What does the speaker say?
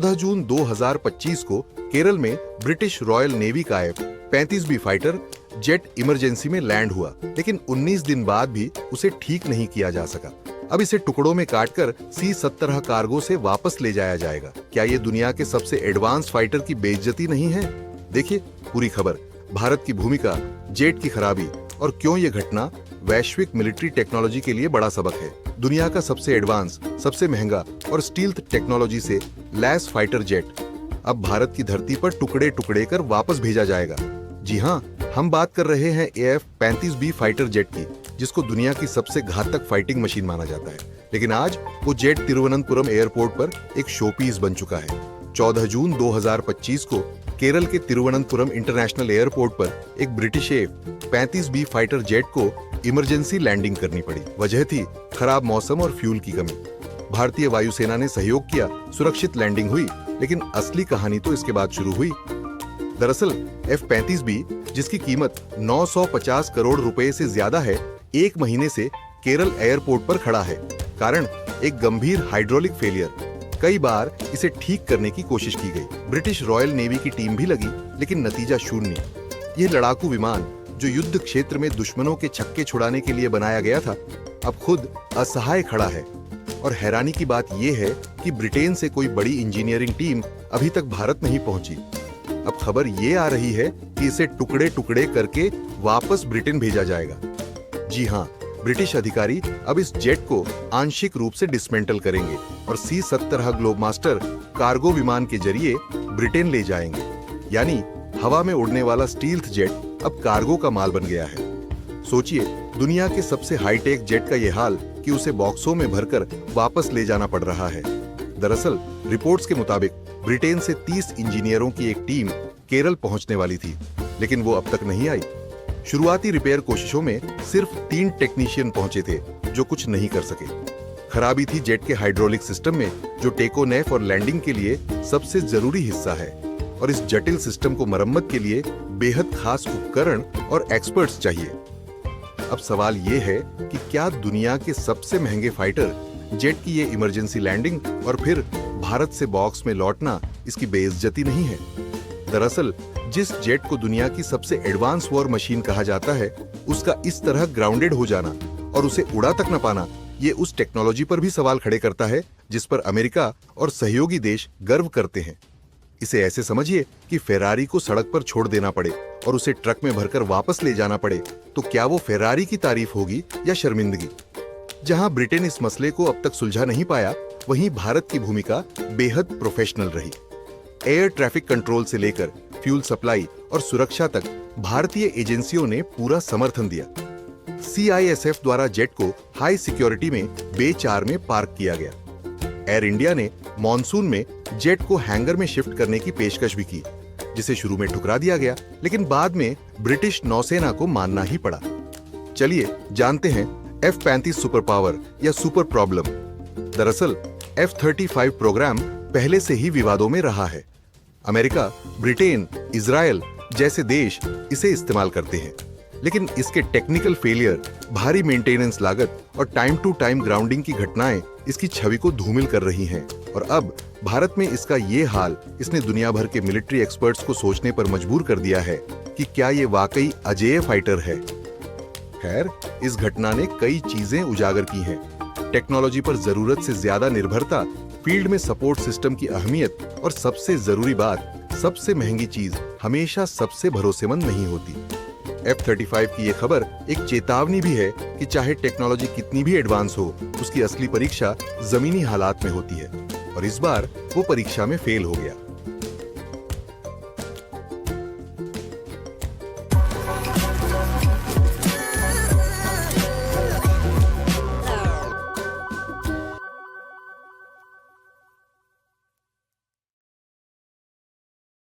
14 जून 2025 को केरल में British royal navy का F-35B फाइटर जेट इमरजेंसी में लैंड हुआ, लेकिन 19 दिन बाद भी उसे ठीक नहीं किया जा सका। अब इसे टुकड़ों में काटकर C-17 कार्गो से वापस ले जाया जाएगा। क्या ये दुनिया के सबसे एडवांस फाइटर की बेइज्जती नहीं है? देखिए पूरी खबर, भारत की भूमिका, जेट की खराबी और क्यों ये घटना वैश्विक मिलिट्री टेक्नोलॉजी के लिए बड़ा सबक है। दुनिया का सबसे एडवांस, सबसे महंगा और स्टील्थ टेक्नोलॉजी से लैस फाइटर जेट अब भारत की धरती पर टुकड़े टुकड़े कर वापस भेजा जाएगा। जी हाँ, हम बात कर रहे हैं AF-35B फाइटर जेट की, जिसको दुनिया की सबसे घातक फाइटिंग मशीन माना जाता है। लेकिन आज वो जेट तिरुवनंतपुरम एयरपोर्ट पर एक शोपीस बन चुका है। 14 जून 2025 को केरल के तिरुवनंतपुरम इंटरनेशनल एयरपोर्ट पर एक ब्रिटिश F-35B फाइटर जेट को इमरजेंसी लैंडिंग करनी पड़ी। वजह थी खराब मौसम और फ्यूल की कमी। भारतीय वायुसेना ने सहयोग किया, सुरक्षित लैंडिंग हुई, लेकिन असली कहानी तो इसके बाद शुरू हुई। दरअसल F-35B, जिसकी कीमत 950 करोड़ रुपए से ज्यादा है, एक महीने से केरल एयरपोर्ट पर खड़ा है। कारण एक गंभीर हाइड्रोलिक फेलियर। कई बार इसे ठीक करने की कोशिश की गई, ब्रिटिश रॉयल नेवी की टीम भी लगी, लेकिन नतीजा शून्य। यह लड़ाकू विमान, जो युद्ध क्षेत्र में दुश्मनों के छक्के छुड़ाने के लिए बनाया गया था, अब खुद असहाय खड़ा है। और हैरानी की बात यह है कि ब्रिटेन से कोई बड़ी इंजीनियरिंग टीम अभी तक भारत नहीं पहुंची। अब खबर ये आ रही है कि इसे टुकड़े टुकड़े करके वापस ब्रिटेन भेजा जाएगा। जी हाँ, ब्रिटिश अधिकारी अब इस जेट को आंशिक रूप से डिसमेंटल करेंगे और C-17 ग्लोबमास्टर कार्गो विमान के जरिए ब्रिटेन ले जाएंगे। यानी हवा में उड़ने वाला स्टील्थ जेट अब कार्गो का माल बन गया है। सोचिए, दुनिया के सबसे हाईटेक जेट का यह हाल कि उसे बॉक्सों में भरकर वापस ले जाना पड़ रहा है। दरअसल रिपोर्ट्स के मुताबिक ब्रिटेन से 30 इंजीनियरों की एक टीम केरल पहुंचने वाली थी, लेकिन वो अब तक नहीं आई। शुरुआती रिपेयर कोशिशों में सिर्फ 3 टेक्नीशियन पहुंचे थे, जो कुछ नहीं कर सके। खराबी थी जेट के हाइड्रोलिक सिस्टम में, जो टेकोनेफ और लैंडिंग के लिए सबसे जरूरी हिस्सा है। और इस जटिल सिस्टम को मरम्मत के लिए बेहद खास उपकरण और एक्सपर्ट्स चाहिए। अब सवाल ये है कि क्या दुनिया के सबसे महंगे फाइटर जेट की ये इमरजेंसी लैंडिंग और फिर भारत से बॉक्स में लौटना इसकी बेइज्जती नहीं है? दरअसल जिस जेट को दुनिया की सबसे एडवांस वॉर मशीन कहा जाता है, उसका इस तरह ग्राउंडेड हो जाना और उसे उड़ा तक न पाना, ये उस टेक्नोलॉजी पर भी सवाल खड़े करता है जिस पर अमेरिका और सहयोगी देश गर्व करते हैं। इसे ऐसे समझिए कि फेरारी को सड़क पर छोड़ देना पड़े और उसे ट्रक में भरकर वापस ले जाना पड़े, तो क्या वो फेरारी की तारीफ होगी या शर्मिंदगी? जहां ब्रिटेन इस मसले को अब तक सुलझा नहीं पाया, वहीं भारत की भूमिका बेहद प्रोफेशनल रही। एयर ट्रैफिक कंट्रोल से लेकर फ्यूल सप्लाई और सुरक्षा तक भारतीय एजेंसियों ने पूरा समर्थन दिया। CISF द्वारा जेट को हाई सिक्योरिटी में बे 4 में पार्क किया गया। एयर इंडिया ने मॉनसून में जेट को हैंगर में शिफ्ट करने की पेशकश भी की, जिसे शुरू में ठुकरा दिया गया, लेकिन बाद में ब्रिटिश नौसेना को मानना ही पड़ा। चलिए जानते हैं F-35 सुपर पावर या सुपर प्रॉब्लम। दरअसल F-35 प्रोग्राम पहले से ही विवादों में रहा है। अमेरिका, ब्रिटेन, इजराइल जैसे देश इसे इस्तेमाल करते हैं, लेकिन इसके टेक्निकल फेलियर, भारी मेंटेनेंस लागत और टाइम टू टाइम ग्राउंडिंग की घटनाएं इसकी छवि को धूमिल कर रही हैं। और अब भारत में इसका ये हाल इसने दुनिया भर के मिलिट्री एक्सपर्ट्स को सोचने पर मजबूर कर दिया है कि क्या ये वाकई अजेय फाइटर है। खैर, इस घटना ने कई चीजें उजागर की हैं। टेक्नोलॉजी पर जरूरत से ज्यादा निर्भरता, फील्ड में सपोर्ट सिस्टम की अहमियत और सबसे जरूरी बात, सबसे महंगी चीज हमेशा सबसे भरोसेमंद नहीं होती। F-35 की ये खबर एक चेतावनी भी है कि चाहे टेक्नोलॉजी कितनी भी एडवांस हो, उसकी असली परीक्षा जमीनी हालात में होती है। और इस बार वो परीक्षा में फेल हो गया।